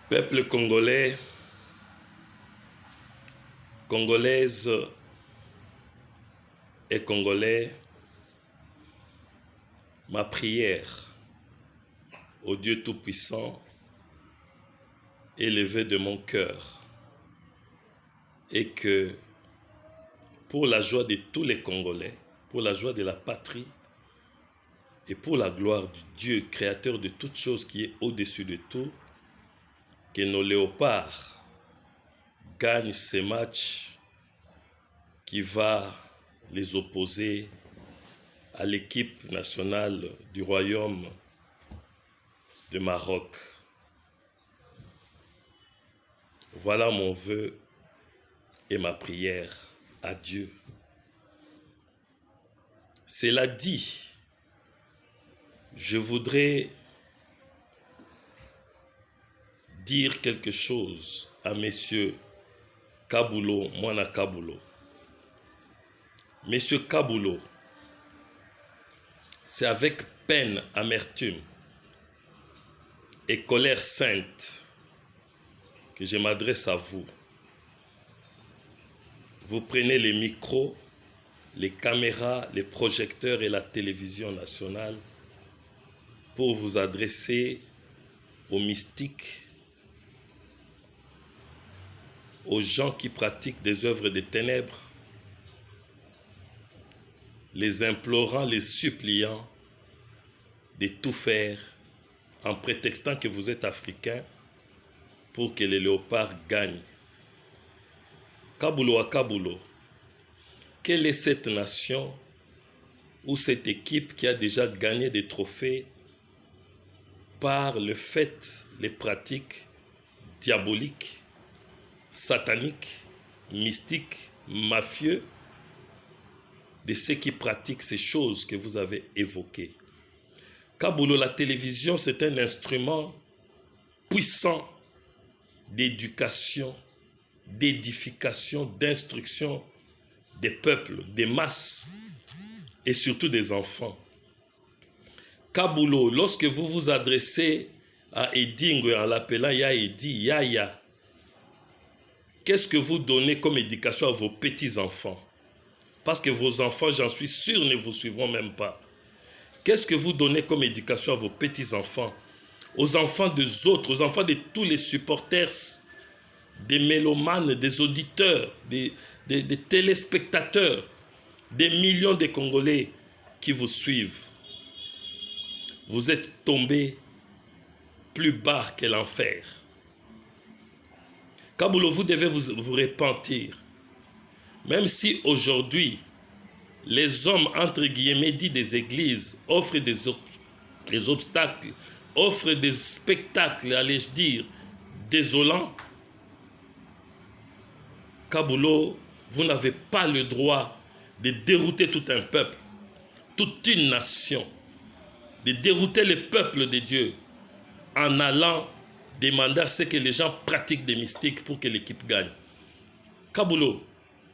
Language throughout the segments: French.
Peuple congolais, congolaises et congolais, ma prière au Dieu Tout-Puissant, élevée de mon cœur, est que pour la joie de tous les Congolais, pour la joie de la patrie et pour la gloire du Dieu créateur de toutes choses qui est au-dessus de tout, que nos léopards gagnent ces matchs qui va les opposer à l'équipe nationale du royaume de Maroc. Voilà mon vœu et ma prière à Dieu. Cela dit, je voudrais dire quelque chose à messieurs Kabulo, Mwana Kabulo. Messieurs Kabulo, c'est avec peine, amertume et colère sainte que je m'adresse à vous. Vous prenez les micros, les caméras, les projecteurs et la télévision nationale pour vous adresser aux mystiques, aux gens qui pratiquent des œuvres de ténèbres, les implorant, les suppliant de tout faire en prétextant que vous êtes africains pour que les léopards gagnent. Kabulo à Kabulo, quelle est cette nation ou cette équipe qui a déjà gagné des trophées par le fait, les pratiques diaboliques, sataniques, mystiques, mafieux de ceux qui pratiquent ces choses que vous avez évoquées? Kabulo, la télévision, c'est un instrument puissant d'éducation, d'édification, d'instruction des peuples, des masses et surtout des enfants. Kabulo, lorsque vous vous adressez à Edingo en l'appelant Ya Edi, Yaya, qu'est-ce que vous donnez comme éducation à vos petits-enfants? Parce que vos enfants, j'en suis sûr, ne vous suivront même pas. Qu'est-ce que vous donnez comme éducation à vos petits-enfants? Aux enfants des autres, aux enfants de tous les supporters, des mélomanes, des auditeurs, des téléspectateurs, des millions de Congolais qui vous suivent. Vous êtes tombés plus bas que l'enfer. Kabulo, vous devez vous repentir. Même si aujourd'hui, les hommes, entre guillemets, dits des églises, offrent des obstacles, offrent des spectacles, allais-je dire, désolants, Kabulo, vous n'avez pas le droit de dérouter tout un peuple, toute une nation, de dérouter le peuple de Dieu en allant demander à ce que les gens pratiquent des mystiques pour que l'équipe gagne. Kabulo,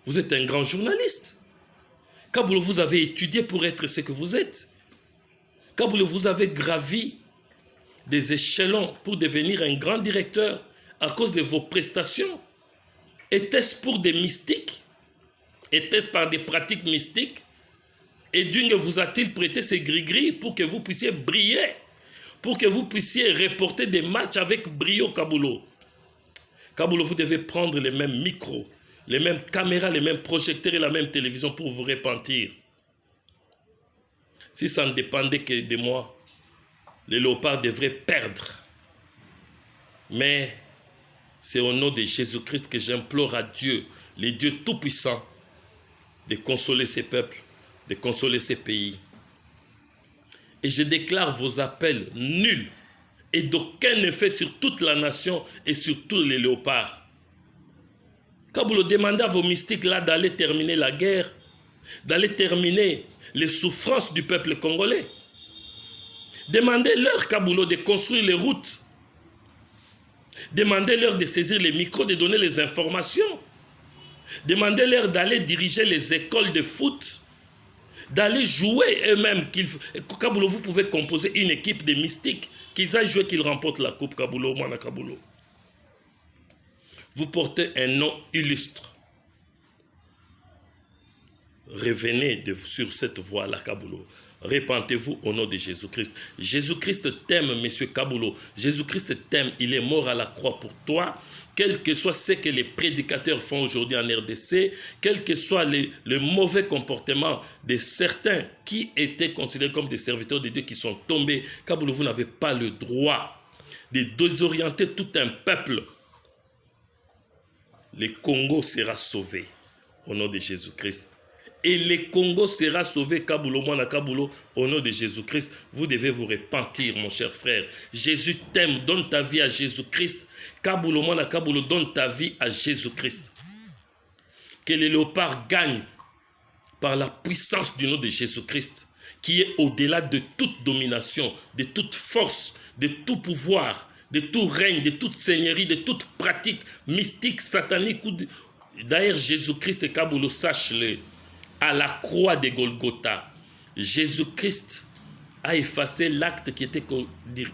vous êtes un grand journaliste. Kabulo, vous avez étudié pour être ce que vous êtes. Kabulo, vous avez gravi des échelons pour devenir un grand directeur à cause de vos prestations. Était-ce pour des mystiques? Était-ce par des pratiques mystiques? Et Dieu vous a-t-il prêté ces gris-gris pour que vous puissiez briller, pour que vous puissiez reporter des matchs avec brio, Kabulo? Kabulo, vous devez prendre les mêmes micros, les mêmes caméras, les mêmes projecteurs et la même télévision pour vous repentir. Si ça ne dépendait que de moi, les léopards devraient perdre. Mais c'est au nom de Jésus-Christ que j'implore à Dieu, le Dieu Tout-Puissant, de consoler ces peuples, de consoler ces pays. Et je déclare vos appels nuls et d'aucun effet sur toute la nation et sur tous les léopards. Kabulo, demandez à vos mystiques là d'aller terminer la guerre, d'aller terminer les souffrances du peuple congolais. Demandez-leur, Kabulo, de construire les routes. Demandez-leur de saisir les micros, de donner les informations. Demandez-leur d'aller diriger les écoles de foot, d'aller jouer eux-mêmes. Kabulo, vous pouvez composer une équipe de mystiques, qu'ils aillent jouer, qu'ils remportent la coupe, Kabulo, Mwana Kabulo. Vous portez un nom illustre. Revenez sur cette voie-là, Kaboulo. Répentez-vous au nom de Jésus-Christ. Jésus-Christ t'aime, monsieur Kaboulo. Jésus-Christ t'aime. Il est mort à la croix pour toi. Quel que soit ce que les prédicateurs font aujourd'hui en RDC, quel que soit le mauvais comportement de certains qui étaient considérés comme des serviteurs de Dieu qui sont tombés, Kaboulo, vous n'avez pas le droit de désorienter tout un peuple. Le Congo sera sauvé au nom de Jésus-Christ. Et le Congo sera sauvé, Kaboulo, Mwana Kaboulo, au nom de Jésus-Christ. Vous devez vous repentir, mon cher frère. Jésus t'aime, donne ta vie à Jésus-Christ. Kaboulo, Mwana Kaboulo, donne ta vie à Jésus-Christ. Que les léopards gagnent par la puissance du nom de Jésus-Christ, qui est au-delà de toute domination, de toute force, de tout pouvoir, de tout règne, de toute seigneurie, de toute pratique mystique, satanique. D'ailleurs, Jésus-Christ, Kaboulo, sache-le, à la croix de Golgotha, Jésus-Christ a effacé l'acte qui était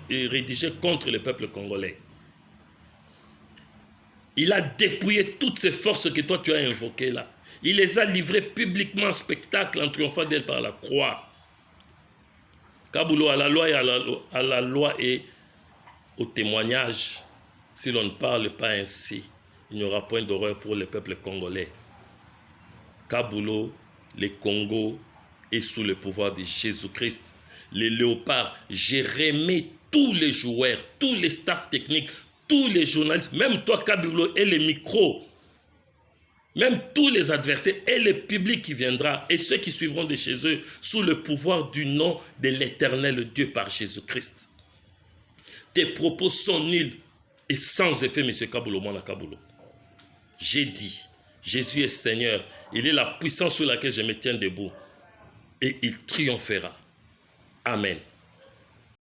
rédigé contre le peuple congolais. Il a dépouillé toutes ces forces que toi tu as invoquées là. Il les a livrées publiquement en spectacle en triomphant d'elle par la croix. Kaboulo, à la loi et au témoignage, si l'on ne parle pas ainsi, il n'y aura point d'horreur pour le peuple congolais. Kaboulo, le Congo est sous le pouvoir de Jésus-Christ. Les léopards, j'ai remis tous les joueurs, tous les staffs techniques, tous les journalistes, même toi Kaboulo et les micros, même tous les adversaires et le public qui viendra et ceux qui suivront de chez eux sous le pouvoir du nom de l'Éternel Dieu par Jésus-Christ. Tes propos sont nuls et sans effet, M. Kaboulo, Mwana Kaboulo. J'ai dit, Jésus est Seigneur, il est la puissance sur laquelle je me tiens debout et il triomphera. Amen.